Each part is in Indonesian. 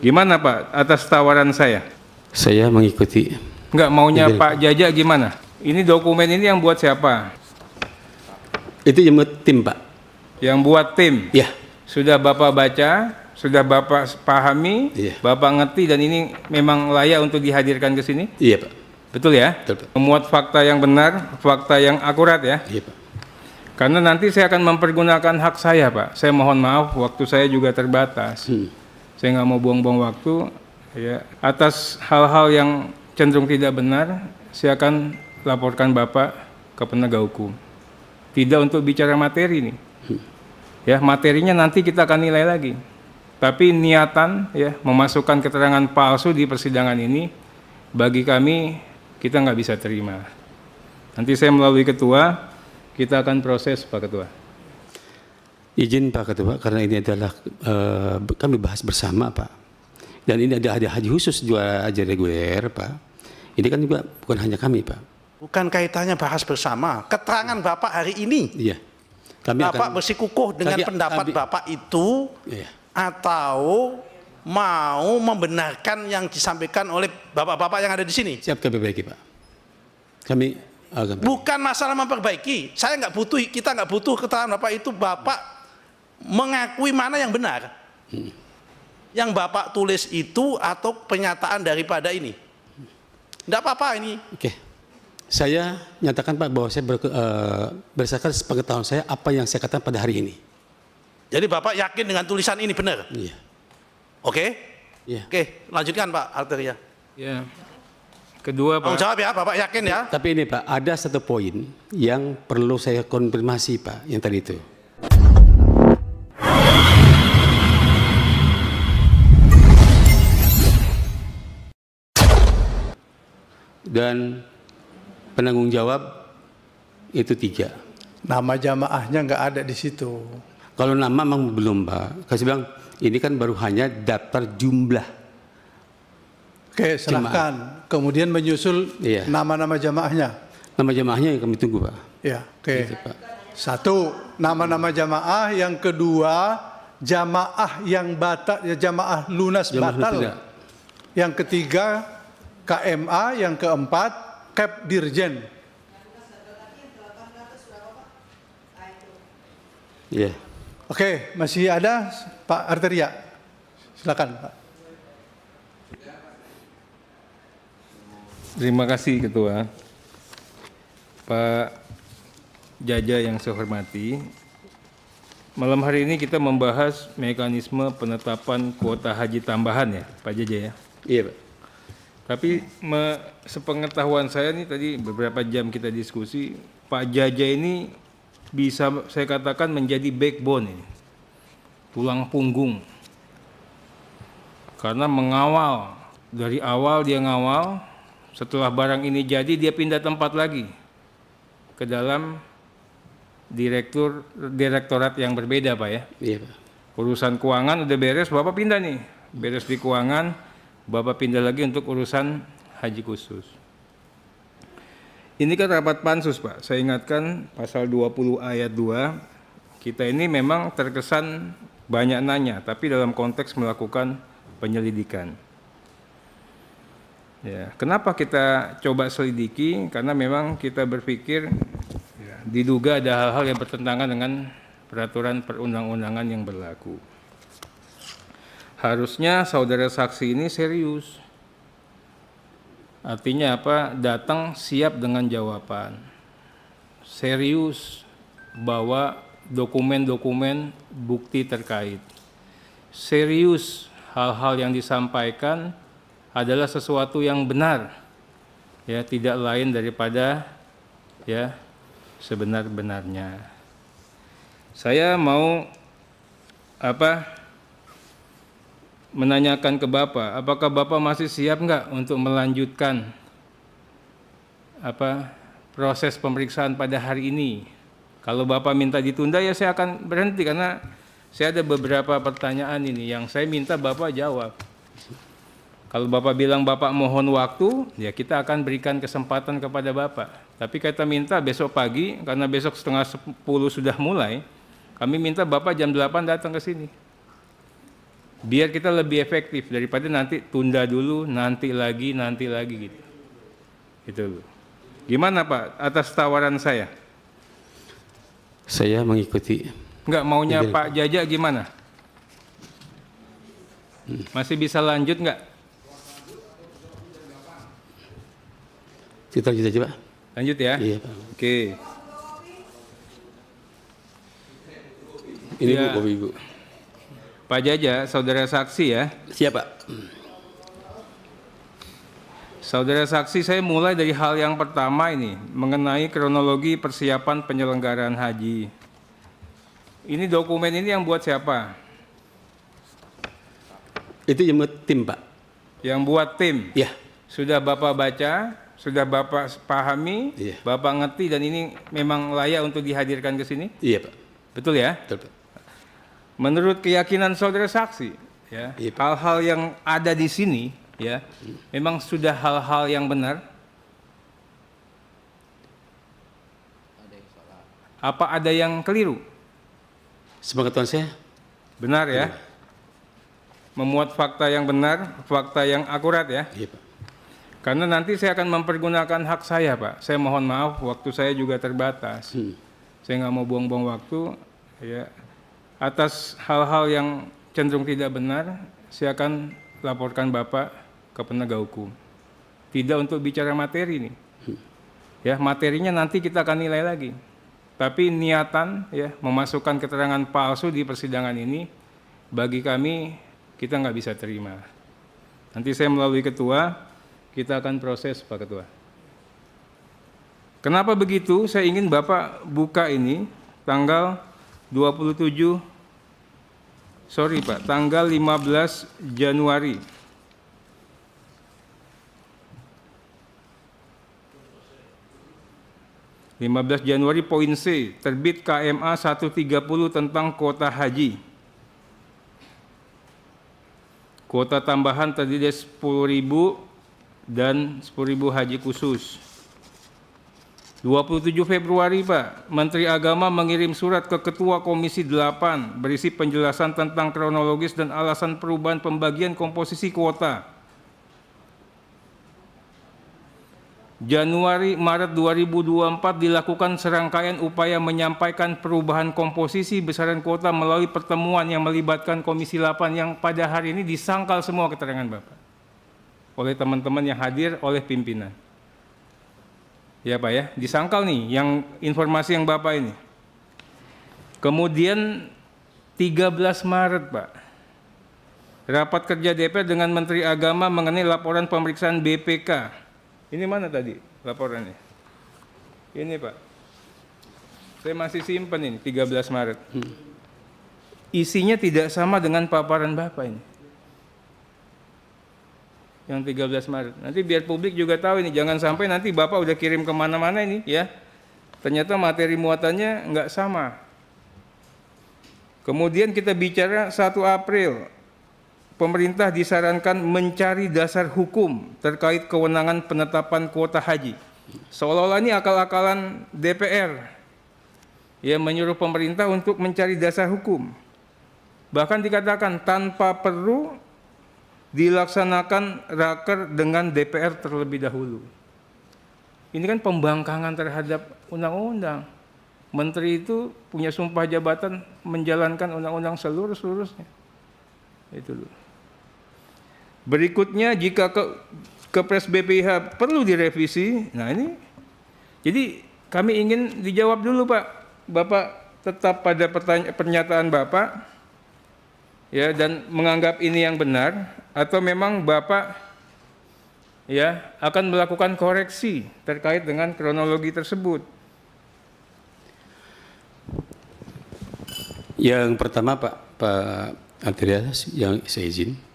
Gimana Pak atas tawaran saya? Saya mengikuti. Enggak, maunya Pak Jaja gimana? Ini dokumen ini yang buat siapa? Itu yang buat tim, Pak. Yang buat tim? Ya. Sudah Bapak baca, sudah Bapak pahami, Iya. Bapak ngerti dan ini memang layak untuk dihadirkan ke sini? Iya, Pak. Betul ya? Betul, Pak. Memuat fakta yang benar, fakta yang akurat ya? Iya, Pak. Karena nanti saya akan mempergunakan hak saya, Pak. Saya mohon maaf, waktu saya juga terbatas. Saya nggak mau buang-buang waktu. Ya, atas hal-hal yang cenderung tidak benar, saya akan laporkan Bapak ke penegak hukum. Tidak untuk bicara materi nih. Ya, materinya nanti kita akan nilai lagi. Tapi niatan ya memasukkan keterangan palsu di persidangan ini bagi kami kita nggak bisa terima. Nanti saya melalui ketua, kita akan proses Pak Ketua. Izin Pak Ketua, karena ini adalah kami bahas bersama, Pak. Dan ini ada haji khusus juga haji reguler, Pak. Ini kan juga bukan hanya kami, Pak. Bukan kaitannya bahas bersama. Keterangan Bapak hari ini. Iya. Kami Bapak akan bersikukuh dengan pendapat Bapak itu, iya. atau mau membenarkan yang disampaikan oleh Bapak-Bapak yang ada di sini. Siap kami perbaiki, Pak. Kami akan Bukan masalah memperbaiki. Saya nggak butuh, kita nggak butuh keterangan Bapak itu. Bapak mengakui mana yang benar. Yang Bapak tulis itu atau pernyataan daripada ini. Tidak apa-apa ini. Oke. Saya nyatakan Pak bahwa saya berdasarkan pengetahuan saya apa yang saya katakan pada hari ini. Jadi Bapak yakin dengan tulisan ini benar? Iya. Oke? Iya. Oke, lanjutkan Pak Arteria. Ya. Kedua Tanggung Pak. jawab ya, Bapak yakin ya? Tapi ini Pak, ada satu poin yang perlu saya konfirmasi Pak, yang tadi itu. Dan penanggung jawab itu 3. Nama jamaahnya nggak ada di situ. Kalau nama memang belum Pak. Saya bilang ini kan baru hanya daftar jumlah. Oke, silahkan. Kemudian menyusul Iya. nama-nama jamaahnya. Nama jamaahnya yang kami tunggu Pak. Ya, oke. Gitu, Pak. 1, nama-nama jamaah. Yang kedua, jamaah yang batal, ya, jamaah lunas Jamaah batal. tidak. Yang ketiga, KMA. Yang keempat, Kep Dirjen. Iya. Oke, masih ada Pak Arteria. Silakan Pak. Terima kasih Ketua. Pak Jaja yang saya hormati, malam hari ini kita membahas mekanisme penetapan kuota haji tambahan ya Pak Jaja ya. Iya Pak. Tapi sepengetahuan saya nih tadi beberapa jam kita diskusi, Pak Jaja ini bisa saya katakan menjadi backbone ini, tulang punggung. Karena mengawal, dari awal dia ngawal, setelah barang ini jadi dia pindah tempat lagi ke dalam direktorat yang berbeda Pak ya. Iya Pak. Urusan keuangan udah beres, Bapak pindah nih. Beres di keuangan, Bapak pindah lagi untuk urusan haji khusus. Ini kan rapat pansus Pak, saya ingatkan pasal 20 ayat 2, kita ini memang terkesan banyak nanya, tapi dalam konteks melakukan penyelidikan. Ya, kenapa kita coba selidiki? Karena memang kita berpikir ya, diduga ada hal-hal yang bertentangan dengan peraturan perundang-undangan yang berlaku. Harusnya saudara saksi ini serius. Artinya apa? Datang siap dengan jawaban. Serius bawa dokumen-dokumen bukti terkait. Serius hal-hal yang disampaikan adalah sesuatu yang benar. Ya, tidak lain daripada ya sebenar-benarnya. Saya mau menanyakan ke Bapak, apakah Bapak masih siap nggak untuk melanjutkan proses pemeriksaan pada hari ini? Kalau Bapak minta ditunda ya saya akan berhenti karena saya ada beberapa pertanyaan ini yang saya minta Bapak jawab. Kalau Bapak bilang Bapak mohon waktu, ya kita akan berikan kesempatan kepada Bapak. Tapi kita minta besok pagi, karena besok 9:30 sudah mulai, kami minta Bapak jam 8 datang ke sini. Biar kita lebih efektif daripada nanti tunda dulu, nanti lagi gitu. Itu. Gimana Pak atas tawaran saya? Saya mengikuti. Enggak, maunya Pak Jaja gimana? Masih bisa lanjut nggak? Kita lanjut aja Pak. Lanjut ya? Iya Pak. Oke. Ini Ya. Bu, Ibu. Pak Jaja, saudara saksi ya. Siap Pak. Saudara saksi, saya mulai dari hal yang pertama ini, mengenai kronologi persiapan penyelenggaraan haji. Ini dokumen ini yang buat siapa? Itu yang tim Pak. Yang buat tim. Ya. Sudah Bapak baca, sudah Bapak pahami, Iya. Bapak ngerti, dan ini memang layak untuk dihadirkan ke sini? Iya Pak. Betul ya? Betul Pak. Menurut keyakinan saudara saksi, ya, Iya, Pak. hal-hal yang ada di sini, ya, memang sudah hal-hal yang benar. Apa ada yang keliru? Sepengetahuan saya. Benar ya? Memuat fakta yang benar, fakta yang akurat ya. Iya Pak. Karena nanti saya akan mempergunakan hak saya, Pak. Saya mohon maaf, waktu saya juga terbatas. Saya nggak mau buang-buang waktu, ya. Atas hal-hal yang cenderung tidak benar, saya akan laporkan Bapak ke penegak hukum. Tidak untuk bicara materi nih. Ya, materinya nanti kita akan nilai lagi. Tapi niatan ya memasukkan keterangan palsu di persidangan ini bagi kami kita nggak bisa terima. Nanti saya melalui ketua, kita akan proses Pak Ketua. Kenapa begitu? Saya ingin Bapak buka ini tanggal 15 Januari. Poin C, terbit KMA 130 tentang kuota haji. Kuota tambahan terdiri dari 10.000 dan 10.000 haji khusus. 27 Februari, Pak, Menteri Agama mengirim surat ke Ketua Komisi 8 berisi penjelasan tentang kronologis dan alasan perubahan pembagian komposisi kuota. Maret 2024 dilakukan serangkaian upaya menyampaikan perubahan komposisi besaran kuota melalui pertemuan yang melibatkan Komisi 8 yang pada hari ini disangkal semua keterangan Bapak oleh teman-teman yang hadir, oleh pimpinan. Ya Pak ya, disangkal nih yang informasi yang Bapak ini. Kemudian 13 Maret Pak, rapat kerja DPR dengan Menteri Agama mengenai laporan pemeriksaan BPK. Ini mana tadi laporannya? Ini Pak, saya masih simpan ini 13 Maret. Isinya tidak sama dengan paparan Bapak ini. Yang 13 Maret. Nanti biar publik juga tahu ini, jangan sampai nanti Bapak udah kirim kemana-mana ini ya. Ternyata materi muatannya nggak sama. Kemudian kita bicara 1 April. Pemerintah disarankan mencari dasar hukum terkait kewenangan penetapan kuota haji. Seolah-olah ini akal-akalan DPR. Ya, menyuruh pemerintah untuk mencari dasar hukum. Bahkan dikatakan tanpa perlu dilaksanakan raker dengan DPR terlebih dahulu. Ini kan pembangkangan terhadap undang-undang. Menteri itu punya sumpah jabatan menjalankan undang-undang seluruh-seluruhnya. Itu loh. Berikutnya, jika Kepres BPIH perlu direvisi, nah ini, jadi kami ingin dijawab dulu Pak. Bapak tetap pada pernyataan Bapak, ya, dan menganggap ini yang benar, atau memang Bapak ya akan melakukan koreksi terkait dengan kronologi tersebut. Yang pertama Pak Andreas, yang saya izin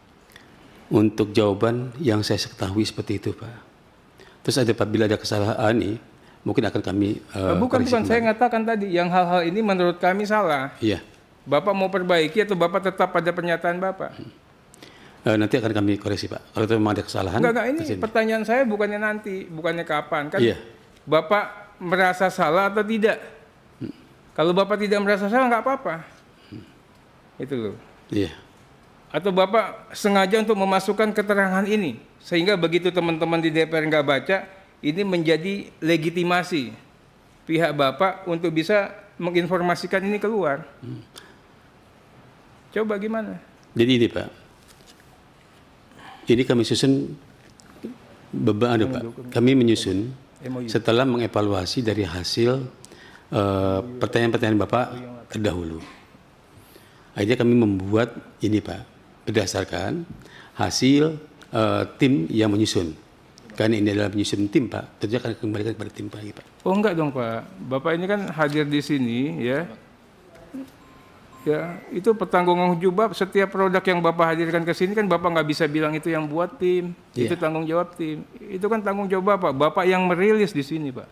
untuk jawaban yang saya ketahui seperti itu Pak. Terus apabila ada kesalahan ini, mungkin akan kami bukan, saya ngatakan tadi yang hal-hal ini menurut kami salah. Iya. Bapak mau perbaiki atau Bapak tetap pada pernyataan Bapak? Nanti akan kami koreksi Pak. Kalau memang ada kesalahan. Enggak, ini pertanyaan saya bukannya nanti, bukannya kapan. Kan iya. Bapak merasa salah atau tidak? Kalau Bapak tidak merasa salah, nggak apa-apa. Itu loh. Iya. Atau Bapak sengaja untuk memasukkan keterangan ini, sehingga begitu teman-teman di DPR nggak baca, ini menjadi legitimasi pihak Bapak untuk bisa menginformasikan ini keluar. Coba gimana? Jadi ini Pak, ini kami susun beban, Pak. Kami menyusun setelah mengevaluasi dari hasil pertanyaan-pertanyaan Bapak terdahulu. Akhirnya kami membuat ini Pak, berdasarkan hasil tim yang menyusun. Karena ini adalah menyusun tim Pak, tentunya akan kembalikan kepada tim Pak. Oh enggak dong Pak, Bapak ini kan hadir di sini ya. Ya, itu pertanggungan jawab setiap produk yang Bapak hadirkan ke sini kan Bapak nggak bisa bilang itu yang buat tim, itu tanggung jawab tim. Itu kan tanggung jawab Bapak, Bapak yang merilis di sini Pak.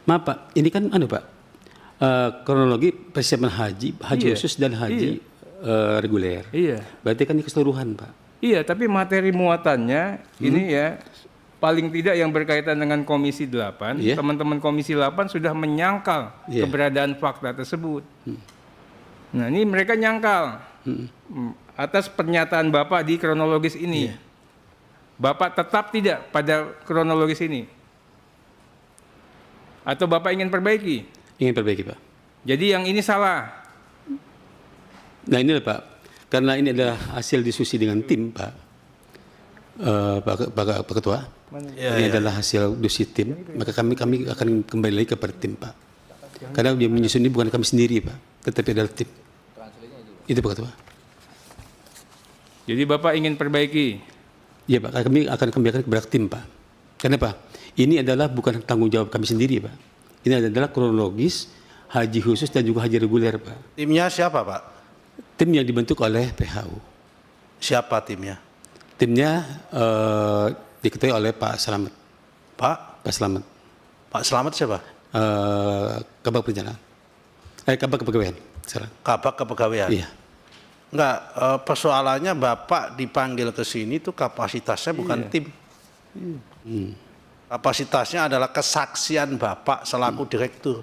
Maaf Pak, ini kan Pak, kronologi persiapan haji khusus dan haji reguler. Iya. Berarti kan ini keseluruhan Pak. Iya, tapi materi muatannya ini ya paling tidak yang berkaitan dengan Komisi 8, teman-teman Komisi 8 sudah menyangkal keberadaan fakta tersebut. Nah, ini mereka nyangkal atas pernyataan Bapak di kronologis ini. Bapak tetap tidak pada kronologis ini? Atau Bapak ingin perbaiki? Ingin perbaiki Pak. Jadi yang ini salah? Nah ini Pak, karena ini adalah hasil diskusi dengan tim Pak, Pak Ketua. Ini adalah hasil diskusi tim, maka kami akan kembali lagi kepada tim Pak. Karena dia menyusun ini bukan kami sendiri Pak, tetapi adalah tim. Itu Pak Ketua. Jadi Bapak ingin perbaiki? Iya Pak, kami akan kembalikan kepada tim Pak. Kenapa? Ini adalah bukan tanggung jawab kami sendiri Pak. Ini adalah kronologis haji khusus dan juga haji reguler Pak. Timnya siapa Pak? Tim yang dibentuk oleh PHU. Siapa timnya? Timnya diketuai oleh Pak Slamet. Pak Slamet. Pak Slamet siapa? Kabak Perencanaan. Kabak Kepegawaian. Kabak Kepegawaian. Iya. Enggak, persoalannya Bapak dipanggil ke sini itu kapasitasnya bukan tim. Kapasitasnya adalah kesaksian Bapak selaku direktur.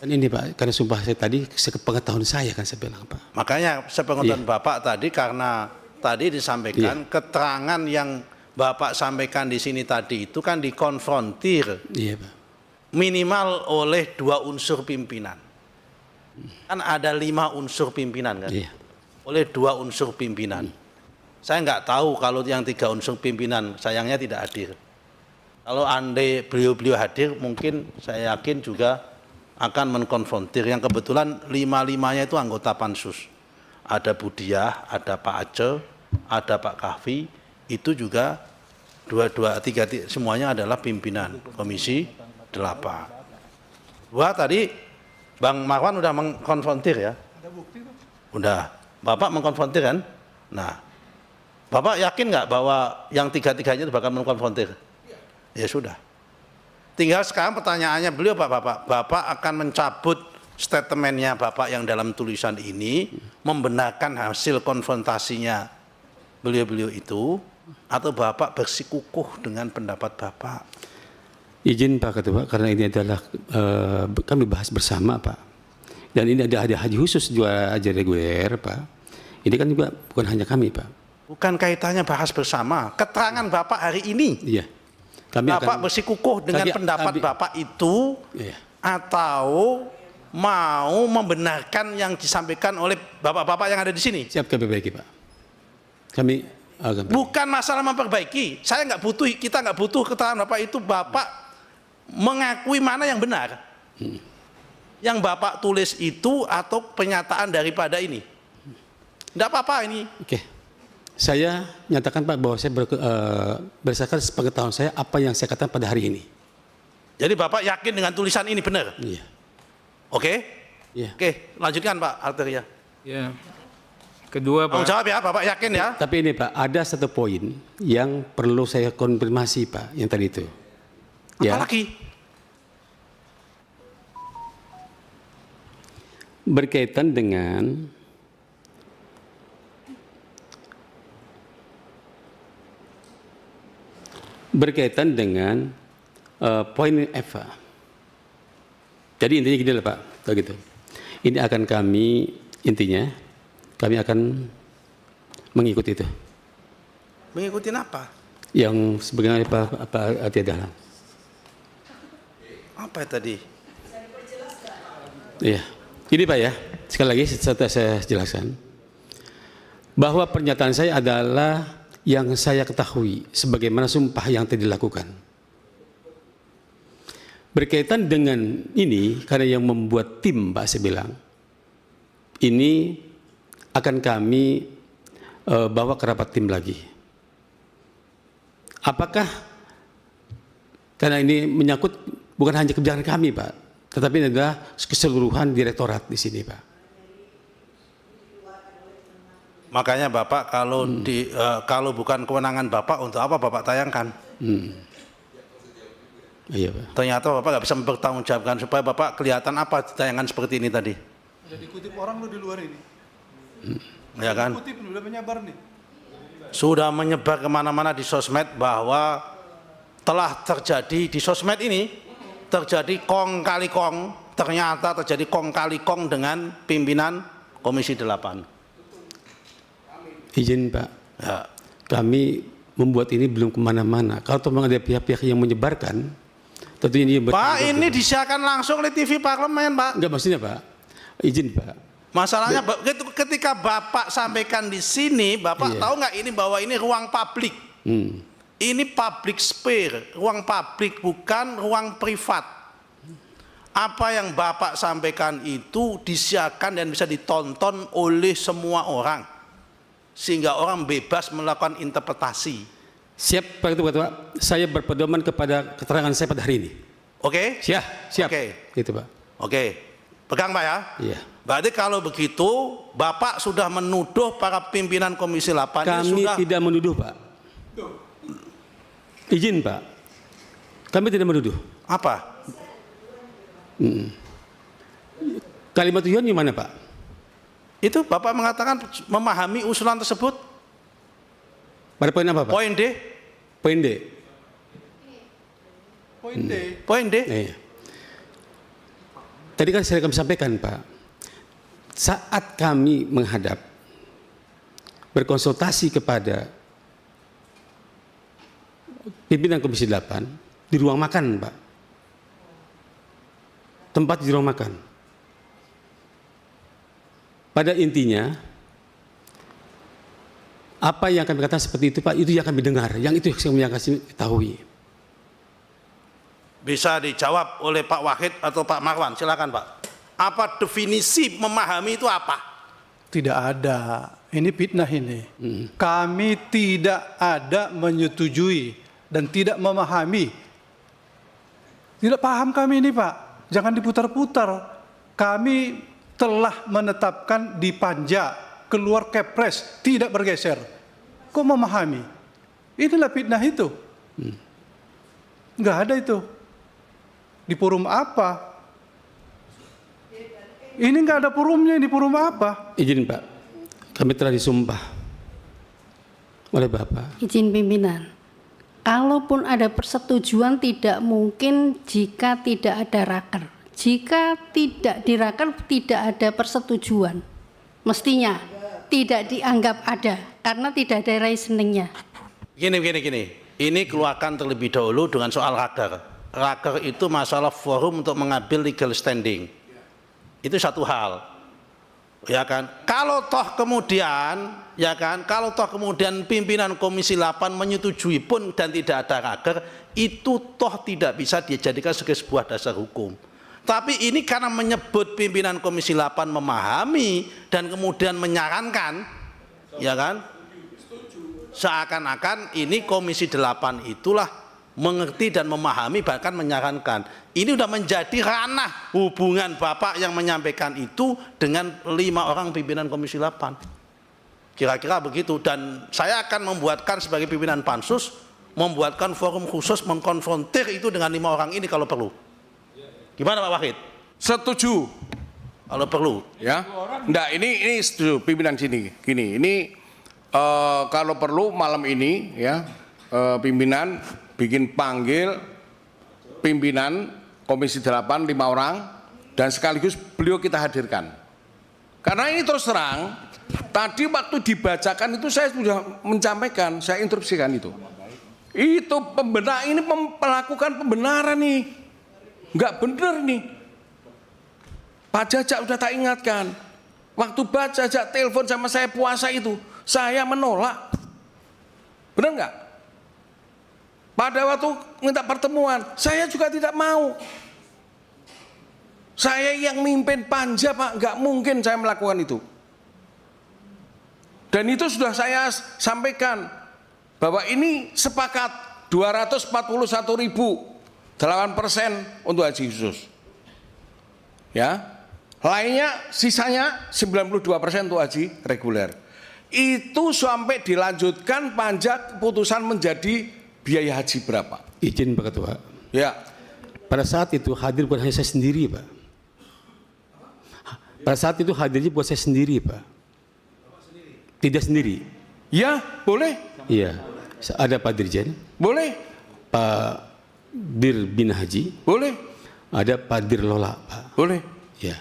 Dan ini Pak, karena sumpah saya tadi, sepengetahuan saya kan saya bilang Pak. Makanya sepengetahuan Bapak tadi, karena tadi disampaikan keterangan yang Bapak sampaikan di sini tadi itu kan dikonfrontir Pak. Minimal oleh 2 unsur pimpinan. Kan ada 5 unsur pimpinan kan? Oleh 2 unsur pimpinan. Saya nggak tahu kalau yang 3 unsur pimpinan sayangnya tidak hadir. Kalau andai beliau-beliau hadir, mungkin saya yakin juga akan mengkonfrontir. Yang kebetulan 5-5-nya itu anggota pansus. Ada Budiah, ada Pak Aceh, ada Pak Kahfi. Itu juga 2-3 semuanya adalah pimpinan Komisi 8. Tadi Bang Marwan udah mengkonfrontir ya? Ada bukti tuh. Udah. Bapak mengkonfrontir kan? Nah, Bapak yakin nggak bahwa yang 3-3-nya itu bakal mengkonfrontir? Ya sudah. Tinggal sekarang pertanyaannya beliau Bapak akan mencabut statementnya Bapak yang dalam tulisan ini, membenarkan hasil konfrontasinya beliau-beliau itu, atau Bapak bersikukuh dengan pendapat Bapak? Izin Pak Ketua, karena ini adalah kami bahas bersama Pak. Dan ini ada haji khusus juga haji reguler Pak. Ini kan juga bukan hanya kami Pak. Bukan kaitannya bahas bersama. Keterangan Bapak hari ini. Iya. Bapak bersikukuh dengan pendapat Bapak itu, atau mau membenarkan yang disampaikan oleh Bapak-Bapak yang ada di sini? Siap kami perbaiki Pak. Kami bukan masalah memperbaiki. Saya nggak butuh, kita nggak butuh keterangan Bapak itu. Bapak mengakui mana yang benar. Yang Bapak tulis itu atau pernyataan daripada ini. Tidak apa-apa ini. Oke. Saya nyatakan Pak bahwa saya berdasarkan sepengetahuan saya apa yang saya katakan pada hari ini. Jadi Bapak yakin dengan tulisan ini benar? Iya. Oke? Iya. Oke, lanjutkan Pak Arteria. Ya. Kedua Pak. Jawab ya, Bapak yakin ya? Tapi ini Pak, ada satu poin yang perlu saya konfirmasi Pak, yang tadi itu. Apa lagi? Berkaitan dengan poin Eva. Jadi intinya gini lah Pak, gitu. Ini akan kami akan mengikuti itu. Mengikuti apa? Yang sebagaimana apa arti dalam. Apa tadi? Iya. Ini Pak ya, sekali lagi setelah saya jelaskan bahwa pernyataan saya adalah yang saya ketahui sebagaimana sumpah yang telah dilakukan. Berkaitan dengan ini, karena yang membuat tim Pak saya bilang, ini akan kami bawa ke rapat tim lagi. Apakah karena ini menyangkut bukan hanya kebijakan kami Pak, tetapi ini adalah keseluruhan direktorat di sini Pak. Makanya Bapak kalau bukan kewenangan Bapak, untuk apa Bapak tayangkan? Iya Pak. Ternyata Bapak nggak bisa mempertanggungjawabkan supaya Bapak kelihatan apa tayangan seperti ini tadi. Udah dikutip orang lo di luar ini. Ya kan? Dikutip, udah menyebar nih. Sudah menyebar kemana-mana di sosmed bahwa telah terjadi di sosmed ini terjadi kong kali kong, ternyata terjadi kong kali kong dengan pimpinan Komisi 8. Izin Pak, ya, kami membuat ini belum kemana-mana. Kalau memang ada pihak-pihak yang menyebarkan, tentu ini Pak, ini disiarkan langsung oleh TV Parlemen Pak. Enggak, maksudnya Pak, izin Pak. Masalahnya ketika Bapak sampaikan di sini, Bapak tahu nggak ini bahwa ini ruang publik. Ini public sphere, ruang publik bukan ruang privat. Apa yang Bapak sampaikan itu disiarkan dan bisa ditonton oleh semua orang, sehingga orang bebas melakukan interpretasi. Siap Pak Ketua, saya berpedoman kepada keterangan saya pada hari ini. Oke? Siap. Oke. Gitu Pak. Oke. Pegang Pak ya? Iya. Berarti kalau begitu Bapak sudah menuduh para pimpinan Komisi 8 kami tidak menuduh Pak. Izin Pak. Kami tidak menuduh. Apa? Kalimat tujuan gimana Pak? Itu Bapak mengatakan memahami usulan tersebut. Pada poin apa Pak? Poin D. Poin D. Poin D. Iya. Tadi kan kami sampaikan Pak, saat kami menghadap berkonsultasi kepada pimpinan Komisi 8 di ruang makan Pak, tempat di ruang makan. Pada intinya apa yang kami katakan seperti itu Pak, itu yang kami dengar, yang itu yang kami ketahui. Bisa dijawab oleh Pak Wahid atau Pak Marwan, silakan Pak. Apa definisi memahami itu apa? Tidak ada. Ini fitnah ini. Kami tidak ada menyetujui dan tidak memahami. Tidak paham kami ini Pak. Jangan diputar-putar. Kami telah menetapkan di panja, keluar kepres, tidak bergeser. Kok memahami? Inilah fitnah itu. Enggak ada itu. Di forum apa? Ini enggak ada forumnya, di forum apa? Izin Pak, kami telah disumpah oleh Bapak. Izin pimpinan, kalaupun ada persetujuan tidak mungkin jika tidak ada raker. Jika tidak diraker tidak ada persetujuan. Mestinya tidak dianggap ada karena tidak ada reasoningnya. Gini. Ini keluarkan terlebih dahulu dengan soal raker. Raker itu masalah forum untuk mengambil legal standing. Itu satu hal. Ya kan? Kalau toh kemudian pimpinan Komisi 8 menyetujui pun dan tidak ada raker, itu toh tidak bisa dijadikan sebagai sebuah dasar hukum. Tapi ini karena menyebut pimpinan Komisi 8 memahami dan kemudian menyarankan, ya kan? Seakan-akan ini Komisi 8 itulah mengerti dan memahami bahkan menyarankan. Ini sudah menjadi ranah hubungan Bapak yang menyampaikan itu dengan 5 orang pimpinan Komisi 8. Kira-kira begitu. Dan saya akan membuatkan sebagai pimpinan Pansus, membuatkan forum khusus mengkonfrontir itu dengan 5 orang ini kalau perlu. Gimana Pak Wahid? Setuju. Kalau perlu. Ya. Enggak, ini setuju pimpinan sini. Gini, ini kalau perlu malam ini ya pimpinan bikin panggil pimpinan Komisi 8 5 orang dan sekaligus beliau kita hadirkan. Karena ini terus terang Tadi waktu dibacakan itu saya sudah menyampaikan, saya interupsikan itu. Itu ini melakukan pembenaran nih. Enggak benar nih. Pak Jajak udah tak ingatkan. Waktu Pak Jajak telepon sama saya puasa itu, saya menolak. Benar enggak? Pada waktu minta pertemuan, saya juga tidak mau. Saya yang mimpin panja, Pak, enggak mungkin saya melakukan itu. Dan itu sudah saya sampaikan bahwa ini sepakat 241.000 8% untuk haji khusus. Ya. Lainnya sisanya 92% untuk haji reguler. Itu sampai dilanjutkan panja keputusan menjadi biaya haji berapa? Izin Pak Ketua. Ya. Pada saat itu hadir bukan hanya saya sendiri, Pak. Pada saat itu hadirnya bukan saya sendiri, Pak. Tidak sendiri. Ya, boleh. Iya. Ada Pak Dirjen. Boleh. Pak Dir Bin Haji. Boleh. Ada Pak Dirlola, Pak. Boleh. Ya.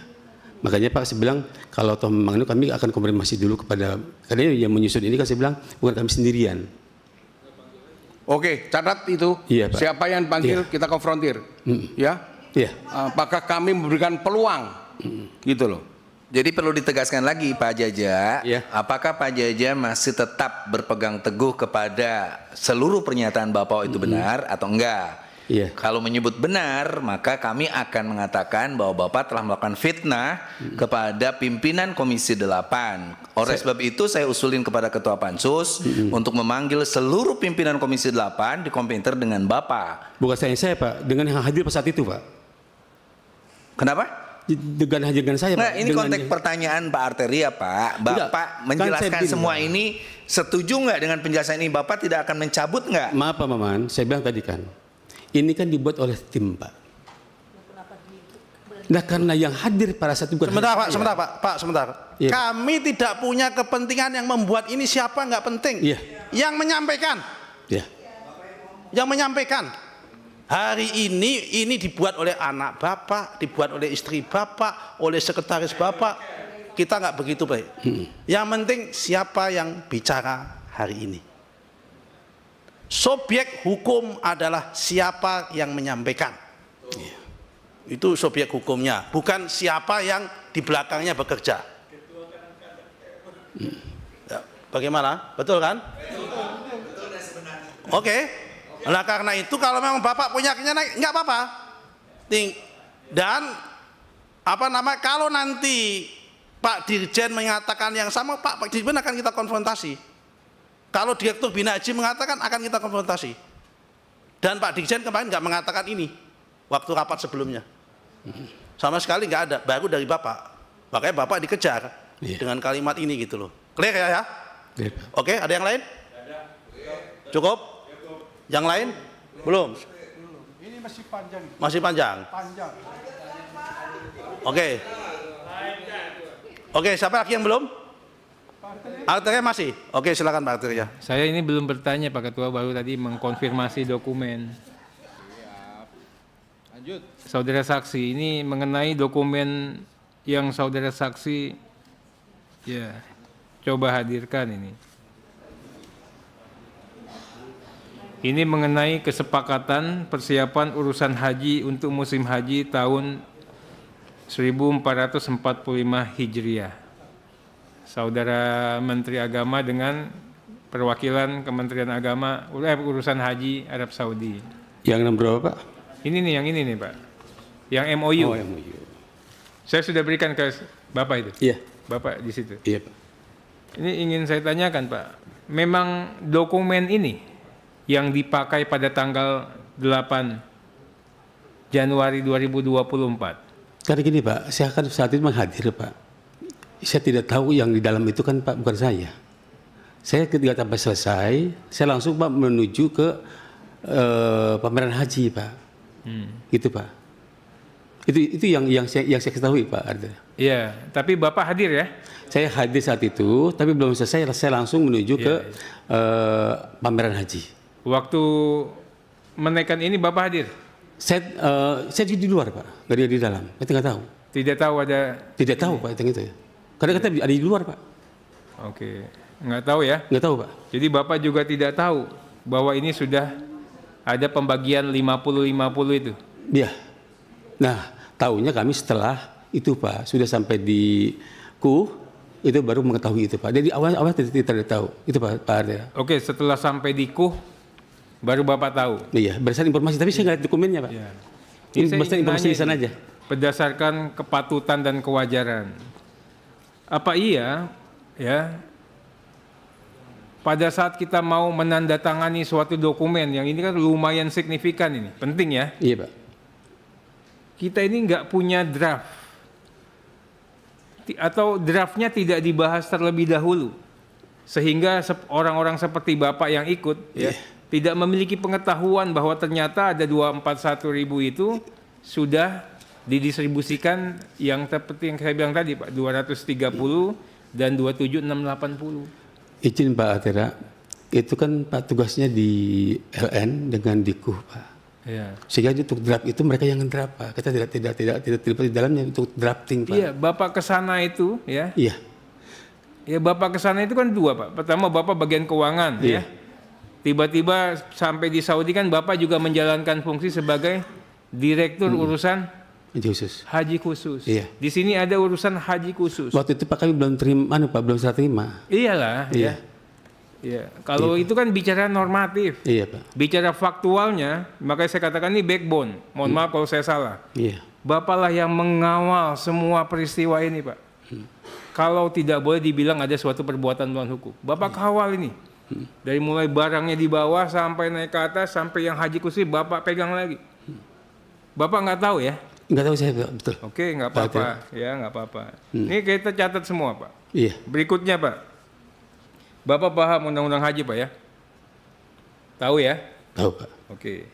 Makanya Pak saya bilang kalau toh memang itu kami akan konfirmasi dulu kepada, karena yang menyusun ini kan saya bilang bukan kami sendirian. Oke, catat itu. Iya, Pak. Siapa yang panggil kita konfrontir. Ya. Iya. Apakah kami memberikan peluang? Gitu loh. Jadi perlu ditegaskan lagi Pak Jaja, Iya. apakah Pak Jaja masih tetap berpegang teguh kepada seluruh pernyataan Bapak itu benar atau enggak? Iya. Kalau menyebut benar, maka kami akan mengatakan bahwa Bapak telah melakukan fitnah kepada pimpinan Komisi 8. Oleh sebab itu saya usulin kepada Ketua Pansus untuk memanggil seluruh pimpinan Komisi 8 dikompenter dengan Bapak. Bukan saya Pak, dengan yang hadir pada saat itu Pak. Kenapa? Dengan hadir dengan saya Nah, Pak. ini konteks pertanyaan Pak Arteria Pak. Bapak menjelaskan semua ini, setuju nggak dengan penjelasan ini? Bapak tidak akan mencabut nggak? Maaf Pak Maman, saya bilang tadi kan, ini kan dibuat oleh tim Pak. Nah karena yang hadir pada saat itu bukan Sebentar Pak, saya. sebentar Pak, sebentar. Iya. Kami tidak punya kepentingan yang membuat ini siapa nggak penting. Iya. Yang menyampaikan, Ya. yang menyampaikan. Hari ini dibuat oleh anak Bapak, dibuat oleh istri Bapak, oleh sekretaris Bapak. Kita nggak begitu baik. Yang penting siapa yang bicara hari ini. Subjek hukum adalah siapa yang menyampaikan. Itu subjek hukumnya, bukan siapa yang di belakangnya bekerja. Ya, bagaimana? Betul kan? Oke. Nah karena itu kalau memang Bapak punya kenyang, nggak apa-apa. Dan kalau nanti Pak Dirjen mengatakan yang sama, Pak Dirjen akan kita konfrontasi. Kalau Direktur Bina Haji mengatakan, akan kita konfrontasi. Dan Pak Dirjen kemarin nggak mengatakan ini waktu rapat sebelumnya. Sama sekali nggak ada, baru dari Bapak. Makanya Bapak dikejar dengan kalimat ini gitu loh. Clear ya? Ya. Oke, ada yang lain? Cukup? Yang lain? Belum? Ini masih panjang. Masih panjang? Panjang. Oke. Oke, siapa lagi yang belum? Arteria masih? Oke, silakan Pak Arteria. Saya ini belum bertanya Pak Ketua, baru tadi mengkonfirmasi dokumen. Lanjut. Saudara saksi, ini mengenai dokumen yang saudara saksi ya coba hadirkan ini. Ini mengenai kesepakatan persiapan urusan haji untuk musim haji tahun 1445 Hijriah. Saudara Menteri Agama dengan perwakilan Kementerian Agama urusan haji Arab Saudi. Yang nomor berapa Pak? Ini nih, yang ini nih Pak. Yang MOU. Oh, MOU. Saya sudah berikan ke Bapak itu. Iya. Bapak di situ. Iya Pak. Ini ingin saya tanyakan Pak. Memang dokumen ini yang dipakai pada tanggal 8 Januari 2024. Karena gini Pak, saya kan saat itu menghadir Pak. Saya tidak tahu yang di dalam itu kan Pak, bukan saya. Saya ketika sampai selesai, saya langsung Pak menuju ke pameran haji Pak. Gitu Pak. Itu yang saya ketahui Pak. Iya, tapi Bapak hadir ya? Saya hadir saat itu, tapi belum selesai, saya langsung menuju ke pameran haji. Waktu menaikkan ini Bapak hadir? Saya di luar Pak, nggak ada di dalam. Saya nggak tahu. Tidak tahu ada? Tidak tahu Pak, itu ya. Karena kita ada di luar Pak. Oke, nggak tahu ya. Nggak tahu Pak. Jadi Bapak juga tidak tahu bahwa ini sudah ada pembagian 50-50 itu. Iya. Nah, tahunya kami setelah itu Pak, sudah sampai di itu baru mengetahui itu Pak. Jadi awal tidak tahu itu Pak Arya. Oke, setelah sampai di baru Bapak tahu. Iya, berdasarkan informasi, tapi saya nggak lihat dokumennya Pak. Ya. Ini saya berdasarkan ingin informasi nanya di sana ini, aja. Berdasarkan kepatutan dan kewajaran. Apa iya ya pada saat kita mau menandatangani suatu dokumen yang ini kan lumayan signifikan ini, penting ya. Iya Pak. Kita ini nggak punya draft atau draftnya tidak dibahas terlebih dahulu sehingga orang-orang seperti Bapak yang ikut ya tidak memiliki pengetahuan bahwa ternyata ada 241.000 itu sudah didistribusikan yang seperti yang saya bilang tadi Pak, 230 dan 27680. Izin Pak Atera, itu kan Pak tugasnya di LN dengan Diku Pak. Ya. Sehingga untuk draft itu mereka yang draft Pak. Kita tidak terlibat di dalamnya untuk drafting Pak. Iya, Bapak ke sana itu ya. Iya. Ya Bapak ke sana itu kan dua Pak. Pertama Bapak bagian keuangan ya. Tiba-tiba sampai di Saudi kan Bapak juga menjalankan fungsi sebagai direktur urusan haji khusus. Iya. Di sini ada urusan haji khusus. Waktu itu Pak kami belum terima, Pak belum serah terima. Iyalah. Iya. Ya. Kalau itu kan bicara normatif. Iya Pak. Bicara faktualnya, makanya saya katakan ini backbone. Mohon maaf kalau saya salah. Iya. Bapak lah yang mengawal semua peristiwa ini Pak. Kalau tidak boleh dibilang ada suatu perbuatan melawan hukum, Bapak kawal ini. Dari mulai barangnya di bawah sampai naik ke atas sampai yang haji khusus Bapak pegang lagi. Bapak nggak tahu ya? Nggak tahu saya betul. Oke, nggak apa-apa ya, nggak apa-apa. Ini kita catat semua Pak. Iya. Berikutnya Pak, Bapak paham undang-undang haji Pak ya? Tahu ya? Tahu Pak. Oke.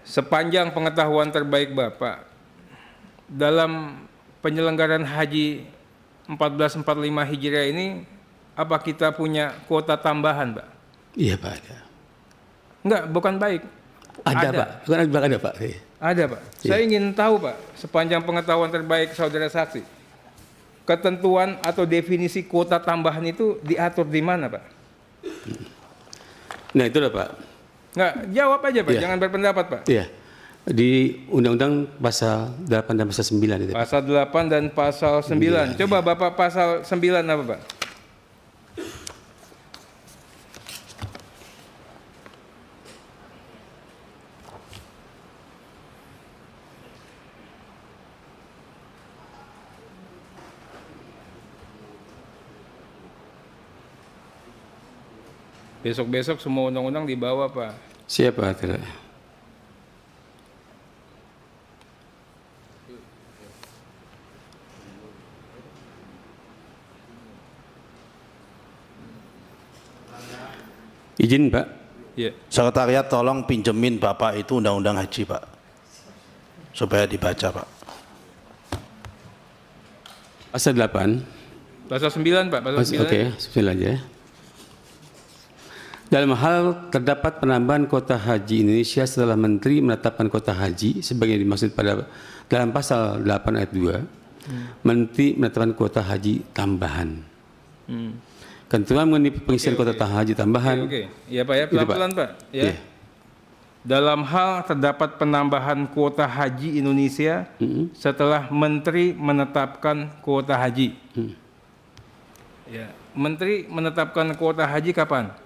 Sepanjang pengetahuan terbaik Bapak dalam penyelenggaraan haji 1445 Hijriah ini, apa kita punya kuota tambahan, Pak? Iya Pak, ada. Enggak, bukan baik. Ada Pak, bukan ada Pak. Ada Pak. Iya. Saya ingin tahu Pak, sepanjang pengetahuan terbaik saudara saksi, ketentuan atau definisi kuota tambahan itu diatur di mana Pak? Nah itu lah Pak. Enggak, jawab aja Pak, Iya. jangan berpendapat Pak. Iya. Di Undang-Undang pasal 8 dan pasal 9 itu. Pasal 8 dan pasal 9. Coba Bapak pasal 9 apa Pak? Besok-besok semua undang-undang dibawa Pak. Siapa Atera? Izin Pak. Iya. Sekretariat tolong pinjemin Bapak itu undang-undang haji Pak, supaya dibaca Pak. Pasal 8. Pasal 9 Pak, pasal 9. Oke, 9 aja ya. Dalam hal terdapat penambahan kuota haji Indonesia setelah Menteri menetapkan kuota haji sebagai dimaksud pada dalam pasal 8 ayat 2, Menteri menetapkan kuota haji tambahan. Ketentuan mengenai pengisian kuota haji tambahan. Oke. Iya Pak ya, pelan-pelan Pak. Ya. Iya. Dalam hal terdapat penambahan kuota haji Indonesia setelah Menteri menetapkan kuota haji. Ya. Menteri menetapkan kuota haji kapan?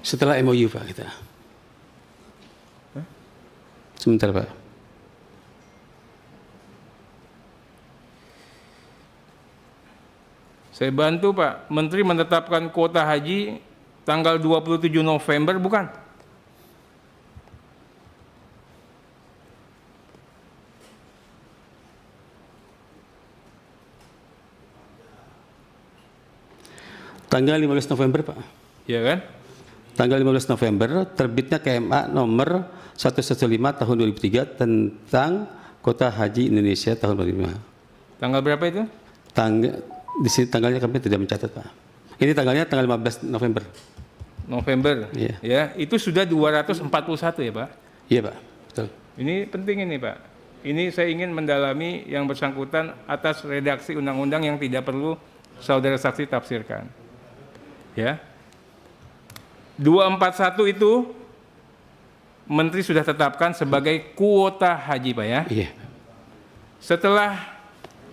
Setelah MOU Pak kita. Sebentar Pak. Saya bantu Pak, Menteri menetapkan kuota haji tanggal 27 November bukan? Tanggal 15 November Pak. Iya kan? Tanggal 15 November terbitnya KMA nomor 115 tahun 2003 tentang kuota haji Indonesia tahun 2005. Tanggal berapa itu? Tanggal Di sini tanggalnya kami tidak mencatat, Pak. Ini tanggalnya tanggal 15 November. November. Iya. Ya, itu sudah 241 ya, Pak? Iya, Pak. Betul. Ini penting ini, Pak. Ini saya ingin mendalami yang bersangkutan atas redaksi undang-undang yang tidak perlu saudara saksi tafsirkan. Ya. 241 itu Menteri sudah tetapkan sebagai kuota haji, Pak ya. Iya. Setelah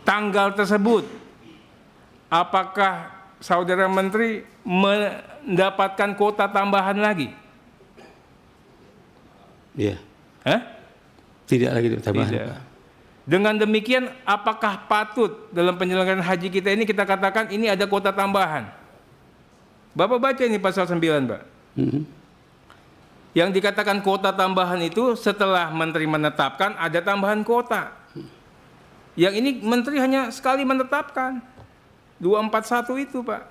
tanggal tersebut, apakah saudara Menteri mendapatkan kuota tambahan lagi? Iya. Hah? Tidak lagi tambahan, Tidak. Pak. Dengan demikian, apakah patut dalam penyelenggaraan haji kita ini kita katakan ini ada kuota tambahan? Bapak baca ini pasal 9, Pak. Yang dikatakan kuota tambahan itu setelah Menteri menetapkan ada tambahan kuota. Yang ini Menteri hanya sekali menetapkan. 241 itu, Pak.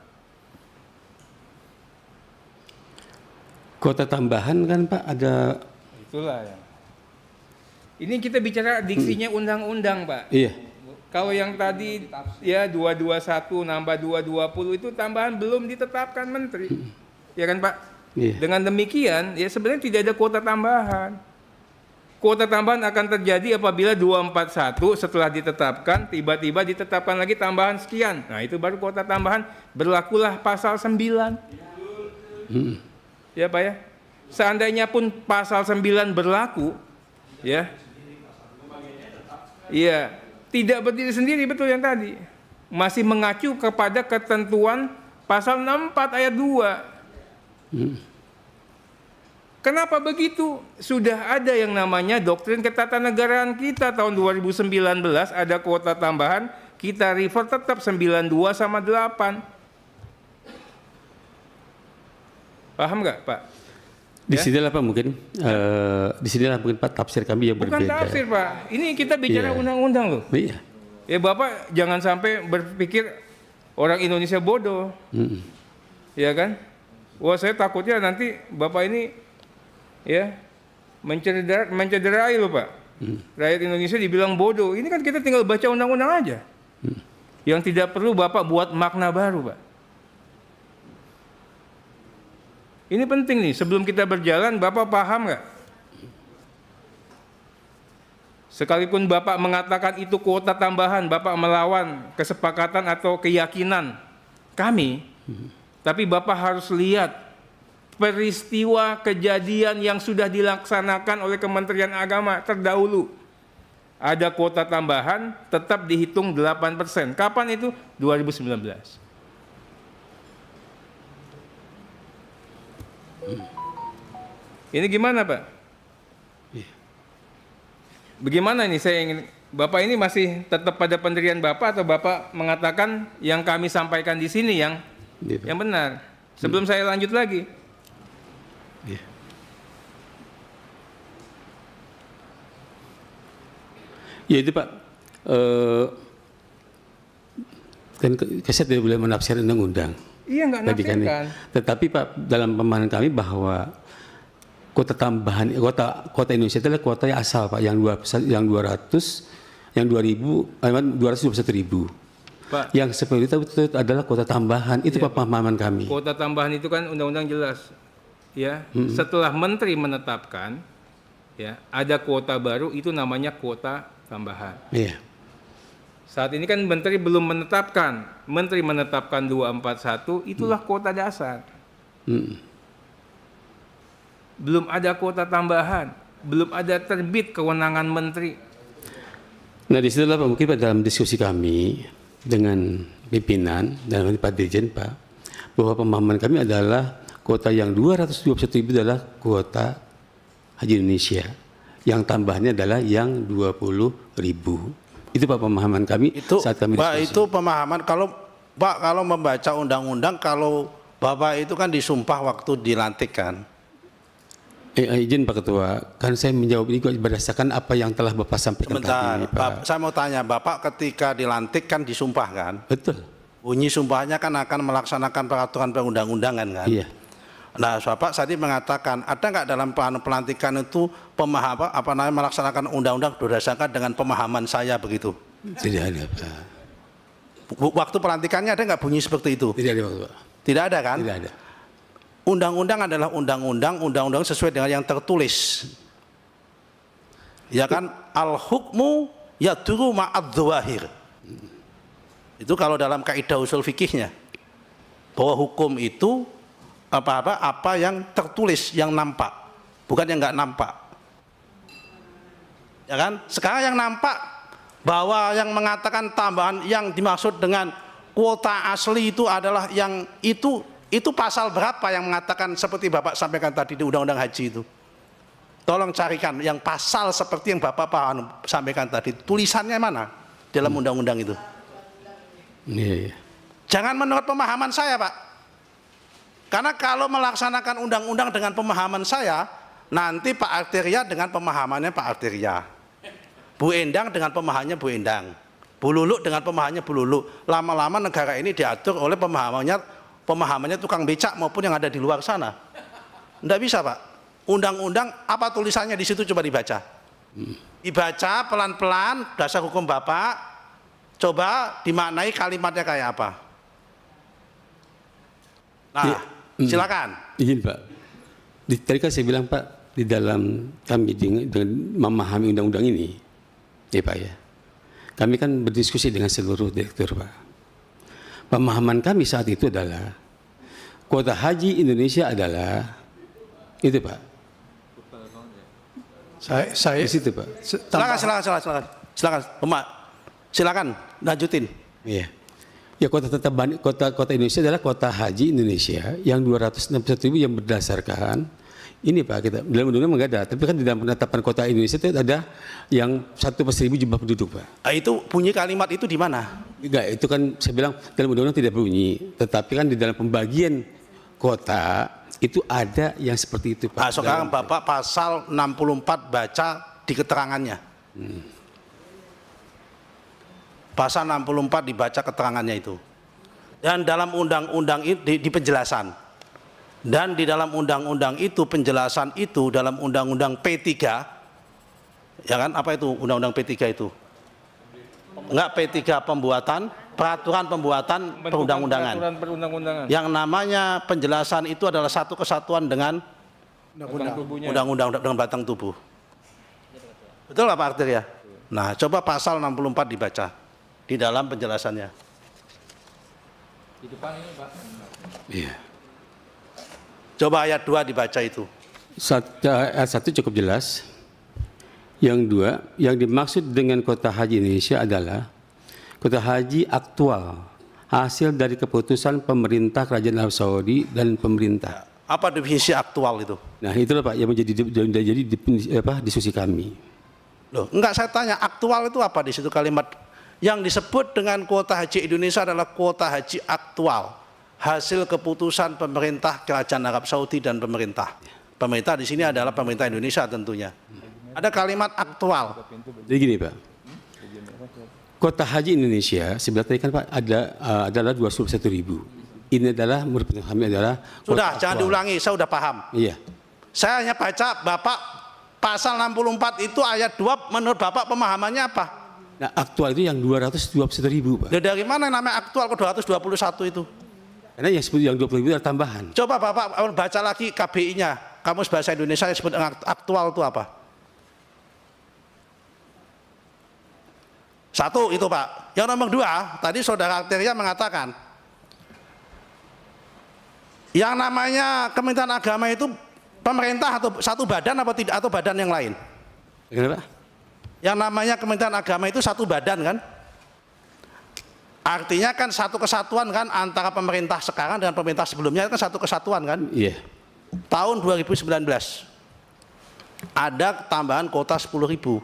Kuota tambahan kan, Pak, ada. Itulah ya. Ini kita bicara diksinya undang-undang, Pak. Iya. Kalau yang tadi ya 221 nambah 220 itu tambahan belum ditetapkan Menteri. Ya kan, Pak? Iya. Dengan demikian, ya sebenarnya tidak ada kuota tambahan. Kuota tambahan akan terjadi apabila 241 setelah ditetapkan, tiba-tiba ditetapkan lagi tambahan sekian. Nah, itu baru kuota tambahan, berlakulah pasal 9. Ya, Pak ya. Seandainya pun pasal 9 berlaku, ya. Iya, tidak berdiri sendiri, betul yang tadi. Masih mengacu kepada ketentuan pasal 64 ayat 2. Kenapa begitu? Sudah ada yang namanya doktrin ketatanegaraan kita tahun 2019 ada kuota tambahan, kita refer tetap 92 sama 8. Paham nggak, Pak? Di sinilah Pak mungkin, di sinilah mungkin Pak tafsir kami yang Bukan berbeda. tafsir, Pak. Ini kita bicara Iya. undang-undang loh. Iya. Ya Bapak jangan sampai berpikir orang Indonesia bodoh. Ya kan? Wah, saya takutnya nanti Bapak ini ya mencederai loh, Pak. Rakyat Indonesia dibilang bodoh. Ini kan kita tinggal baca undang-undang aja. Yang tidak perlu Bapak buat makna baru, Pak. Ini penting nih, sebelum kita berjalan Bapak paham nggak? Sekalipun Bapak mengatakan itu kuota tambahan, Bapak melawan kesepakatan atau keyakinan kami, tapi Bapak harus lihat peristiwa kejadian yang sudah dilaksanakan oleh Kementerian Agama terdahulu. Ada kuota tambahan, tetap dihitung 8%. Kapan itu? 2019. Ini gimana, Pak? Bagaimana ini saya ingin, Bapak ini masih tetap pada pendirian Bapak atau Bapak mengatakan yang kami sampaikan di sini yang benar? Sebelum saya lanjut lagi. Ya itu Pak, kan saya tidak boleh menafsir undang-undang. Iya, nggak nafsirkan. Tetapi Pak, dalam pemahaman kami bahwa kuota tambahan, kuota Indonesia itu adalah kuota yang asal Pak, yang 200, yang 221.000. Pak, yang seperti itu adalah kuota tambahan, itu Pak pemahaman kami. Kuota tambahan itu kan undang-undang jelas, ya. Setelah Menteri menetapkan, ya, ada kuota baru, itu namanya kuota tambahan. Iya. Saat ini kan Menteri belum menetapkan. Menteri menetapkan 241, itulah kuota dasar. Belum ada kuota tambahan, belum ada terbit kewenangan Menteri. Nah di situlah Pak, mungkin Pak, dalam diskusi kami dengan pimpinan dan Pak Dirjen Pak, bahwa pemahaman kami adalah kuota yang 221.000 adalah kuota Haji Indonesia. Yang tambahannya adalah yang 20.000. Itu Pak pemahaman kami itu, saat kami Pak, diskusi. itu pemahaman kalau Pak kalau membaca undang-undang, kalau Bapak itu kan disumpah waktu dilantik kan. Izin Pak Ketua, kan saya menjawab ini berdasarkan apa yang telah Bapak sampaikan Sebentar, tadi Pak. saya mau tanya, Bapak ketika dilantik kan disumpah kan? Betul. Bunyi sumpahnya kan akan melaksanakan peraturan perundang-undangan kan? Iya. Nah, Bapak tadi mengatakan ada nggak dalam pelantikan itu melaksanakan undang-undang berdasarkan dengan pemahaman saya begitu? Tidak ada Pak. Waktu pelantikannya ada nggak bunyi seperti itu? Tidak ada, Pak. Tidak ada kan? Tidak ada. Undang-undang adalah undang-undang sesuai dengan yang tertulis. Ya kan? Al-hukmu yaduru ma'adz-dzawahir. Itu kalau dalam kaidah usul fikihnya. Bahwa hukum itu apa yang tertulis, yang nampak, bukan yang nggak nampak. Ya kan? Sekarang yang nampak bahwa yang mengatakan tambahan yang dimaksud dengan kuota asli itu adalah yang itu pasal berapa yang mengatakan seperti Bapak sampaikan tadi di Undang-Undang Haji itu? Tolong carikan yang pasal seperti yang Bapak sampaikan tadi. Tulisannya mana dalam undang-undang itu? Iya. Jangan menurut pemahaman saya, Pak. Karena kalau melaksanakan undang-undang dengan pemahaman saya, nanti Pak Arteria dengan pemahamannya Pak Arteria, Bu Endang dengan pemahamannya Bu Endang, Bu Lulu dengan pemahamannya Bu Lulu. Lama-lama negara ini diatur oleh pemahamannya tukang becak maupun yang ada di luar sana. Tidak bisa, Pak. Undang-undang apa tulisannya di situ, coba dibaca. Dibaca pelan-pelan dasar hukum Bapak, coba dimaknai kalimatnya kayak apa. Nah, silakan. Izin, Pak. Tadi kan saya bilang, Pak, di dalam kami dengan memahami undang-undang ini, ya Pak ya, kami kan berdiskusi dengan seluruh direktur, Pak. Pemahaman kami saat itu adalah kuota haji Indonesia adalah itu, Pak. Saya Di situ, Pak. Silakan lanjutin. Iya. Ya, kota Indonesia adalah kota haji Indonesia yang 261.000 yang berdasarkan ini, Pak, kita dalam undang-undang nggak ada, tapi kan di dalam penetapan kota Indonesia itu ada yang 1/1000 jumlah penduduk, Pak. Itu bunyi kalimat itu di mana? Enggak, itu kan saya bilang dalam undang-undang tidak bunyi, tetapi kan di dalam pembagian kota itu ada yang seperti itu, Pak. Nah, sekarang Bapak pasal 64 baca di keterangannya. Pasal 64 dibaca keterangannya itu. Dan dalam undang-undang itu di penjelasan. Dan di dalam undang-undang itu penjelasan itu dalam undang-undang P3. Ya kan, apa itu undang-undang P3 itu? Enggak, P3 peraturan pembuatan perundang-undangan. Yang namanya penjelasan itu adalah satu kesatuan dengan undang-undang dengan batang tubuh. Betul nggak, Pak Arteria? Nah, coba pasal 64 dibaca di dalam penjelasannya. Di depan ini, Pak. Iya. Coba ayat 2 dibaca itu. Ayat 1 cukup jelas. Yang 2, yang dimaksud dengan kota haji Indonesia adalah kota haji aktual, hasil dari keputusan pemerintah Kerajaan Arab Saudi dan pemerintah. Apa definisi aktual itu? Nah, itulah, Pak, yang menjadi diskusi kami. Loh, enggak, saya tanya aktual itu apa di situ kalimat yang disebut dengan kuota haji Indonesia adalah kuota haji aktual, hasil keputusan pemerintah Kerajaan Arab Saudi dan pemerintah. Pemerintah di sini adalah pemerintah Indonesia tentunya. Ada kalimat aktual. Jadi gini, Pak. Kota haji Indonesia sebenarnya kan, Pak, adalah 201.000. Ini adalah menurut kami adalah sudah, jangan diulangi, saya sudah paham. Iya. Saya hanya baca Bapak pasal 64 itu ayat 2, menurut Bapak pemahamannya apa? Nah, aktual itu yang 221.000, Pak. Dari mana namanya aktual ke 221 itu? Karena yang sebut yang 20.000 adalah tambahan. Coba Bapak baca lagi KBI-nya, Kamus Bahasa Indonesia yang disebut aktual itu apa? Satu itu, Pak. Yang nomor 2, tadi Saudara Arteria mengatakan yang namanya Kementerian Agama itu pemerintah atau satu badan apa tidak, atau badan yang lain? Kenapa? Yang namanya Kementerian Agama itu satu badan kan? Artinya kan satu kesatuan kan antara pemerintah sekarang dengan pemerintah sebelumnya, kan satu kesatuan kan? Iya. Tahun 2019 ada tambahan kuota 10.000.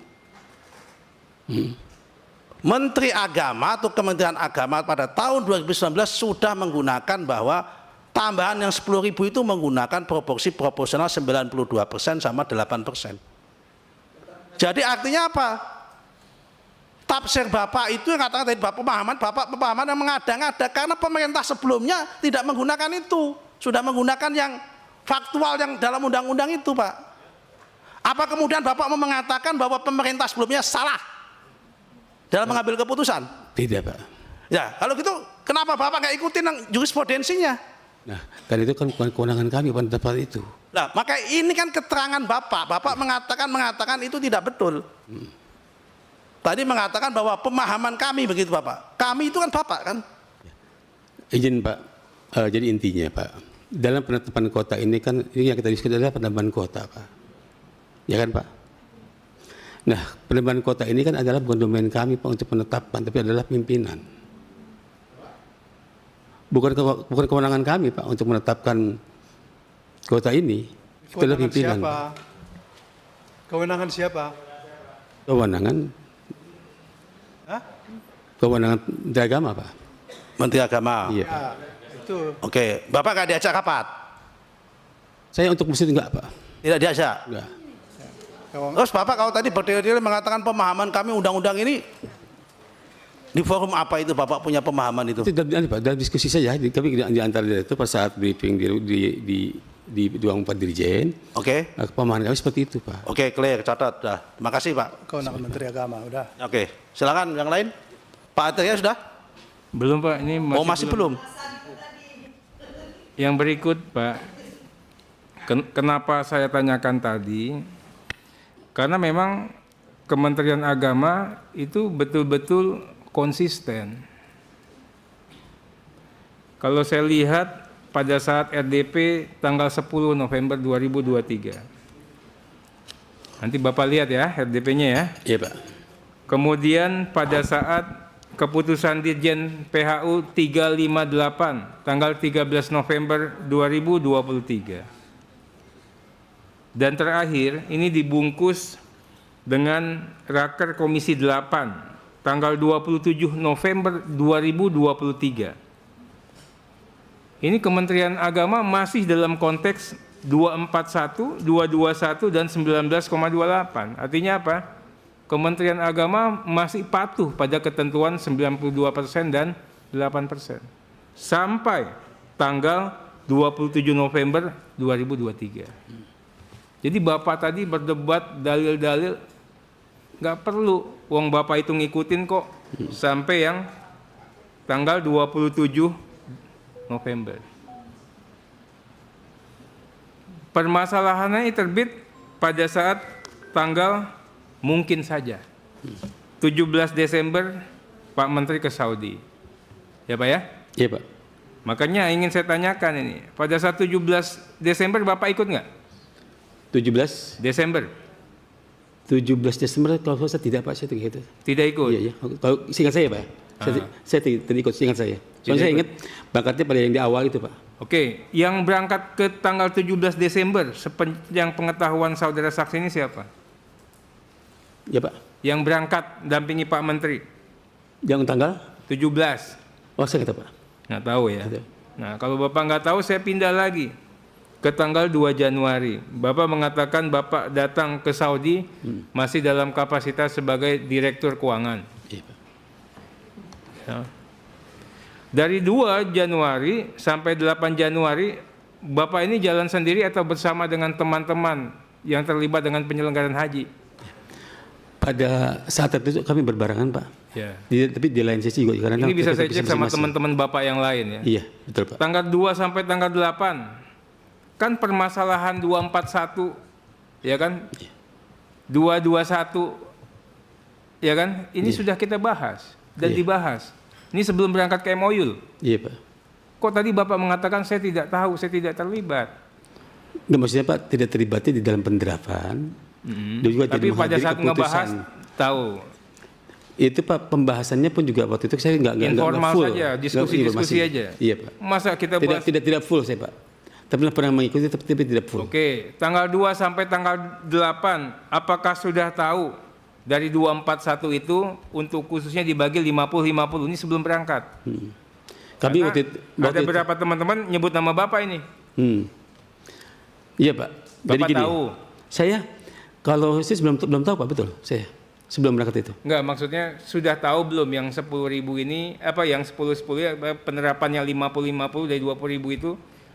Menteri Agama atau Kementerian Agama pada tahun 2019 sudah menggunakan bahwa tambahan yang 10.000 itu menggunakan proporsi proporsional 92% sama 8%. Jadi artinya apa? Tafsir Bapak itu yang katakan tadi Bapak pemahaman yang mengada-ngada, karena pemerintah sebelumnya tidak menggunakan itu, sudah menggunakan yang faktual yang dalam undang-undang itu, Pak. Apa kemudian Bapak mau mengatakan bahwa pemerintah sebelumnya salah dalam mengambil keputusan? Tidak, Pak. Ya, kalau gitu kenapa Bapak nggak ikutin yang jurisprudensinya? Nah, kan itu kan bukan kewenangan kami pada tempat itu. Nah, maka ini kan keterangan Bapak. Bapak mengatakan itu tidak betul. Tadi mengatakan bahwa pemahaman kami begitu Bapak. Kami itu kan Bapak kan? Izin Pak, jadi intinya Pak, dalam penetapan kota ini kan, ini yang kita diskusi adalah penetapan kota Pak. Ya kan Pak? Nah, penetapan kota ini kan adalah bukan domain kami Pak untuk penetapan, tapi adalah pimpinan. Bukan kewenangan kami Pak untuk menetapkan kota ini. Itu adalah pimpinan. Siapa? Kewenangan siapa? Kewenangan. Hah? Kewenangan Menteri Agama Pak. Menteri Agama. Iya. Ya, itu. Oke, Bapak nggak diajak rapat? Saya untuk mesin enggak Pak. Tidak diajak? Enggak. Terus Bapak kalau tadi berdiri-diri mengatakan pemahaman kami undang-undang ini, di forum apa itu Bapak punya pemahaman itu? Itu dalam diskusi saja, kami di antara itu pada saat briefing di ruang Pak Dirjen. Oke. Pemahaman kami seperti itu Pak. Oke, clear, catat. Dah. Terima kasih Pak. Kewenangan Menteri Agama, udah. Oke, silakan yang lain. Pak Atria sudah? Belum Pak, ini Masih belum. Yang berikut Pak, kenapa saya tanyakan tadi? Karena memang Kementerian Agama itu betul-betul konsisten. Kalau saya lihat pada saat RDP tanggal 10 November 2023. Nanti Bapak lihat ya RDP-nya ya. Iya Pak. Kemudian pada saat keputusan Dirjen PHU 358 tanggal 13 November 2023. Dan terakhir ini dibungkus dengan Raker Komisi 8 tanggal 27 November 2023. Ini Kementerian Agama masih dalam konteks 241, 221 dan 19,28. Artinya apa? Kementerian Agama masih patuh pada ketentuan 92% dan 8%. Sampai tanggal 27 November 2023. Jadi Bapak tadi berdebat dalil-dalil nggak perlu, uang Bapak itu ngikutin kok sampai yang tanggal 27 November. Permasalahannya terbit pada saat tanggal mungkin saja 17 Desember Pak Menteri ke Saudi. Ya Pak ya? Iya Pak. Makanya ingin saya tanyakan ini, pada saat 17 Desember Bapak ikut nggak? 17 Desember. 17 Desember kalau saya tidak Pak, saya tidak ikut. Tidak ikut? Iya, iya. Kalau seingat saya Pak, saya tidak ikut, seingat saya. Soalnya saya ingat berangkatnya pada yang di awal itu Pak. Oke, yang berangkat ke tanggal 17 Desember sepanjang pengetahuan saudara saksi ini siapa? Ya Pak. Yang berangkat dampingi Pak Menteri? Yang tanggal? 17. Oh saya nggak tahu Pak. Nggak tahu ya? Betul. Nah kalau Bapak nggak tahu saya pindah lagi ke tanggal 2 Januari. Bapak mengatakan Bapak datang ke Saudi masih dalam kapasitas sebagai Direktur Keuangan. Iya Pak. Ya. Dari 2 Januari sampai 8 Januari, Bapak ini jalan sendiri atau bersama dengan teman-teman yang terlibat dengan penyelenggaraan haji? Pada saat itu kami berbarengan Pak. Ya. Tapi di lain sisi juga. Karena ini bisa saya cek sama teman-teman Bapak yang lain ya? Iya, betul Pak. Tanggal 2 sampai tanggal 8, kan permasalahan 241, ya kan? 221, ya kan? Ini sudah kita bahas dan dibahas. Ini sebelum berangkat ke MOU. Iya Pak. Kok tadi Bapak mengatakan saya tidak tahu, saya tidak terlibat? Nggak, maksudnya Pak tidak terlibatnya di dalam penerapan. Dan juga tapi pada saat ngebahas tahu. Itu Pak pembahasannya pun juga waktu itu saya nggak informal full. Saja, diskusi aja. Iya Pak. Masa kita bahas tidak full saya Pak. Tapi pernah mengikuti tapi tidak full. Oke, tanggal 2 sampai tanggal 8, apakah sudah tahu dari 241 itu untuk khususnya dibagi 50-50 ini sebelum berangkat? Kami ada beberapa teman-teman nyebut nama Bapak ini. Iya Pak. Bapak jadi gini, tahu? Saya kalau saya belum tahu Pak, betul saya sebelum berangkat itu. Enggak, maksudnya sudah tahu belum yang 10.000 ini apa yang 10-10 ya, penerapannya 50-50 dari 20.000 itu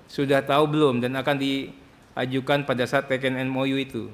sudah tahu belum dan akan diajukan pada saat teken MOU itu?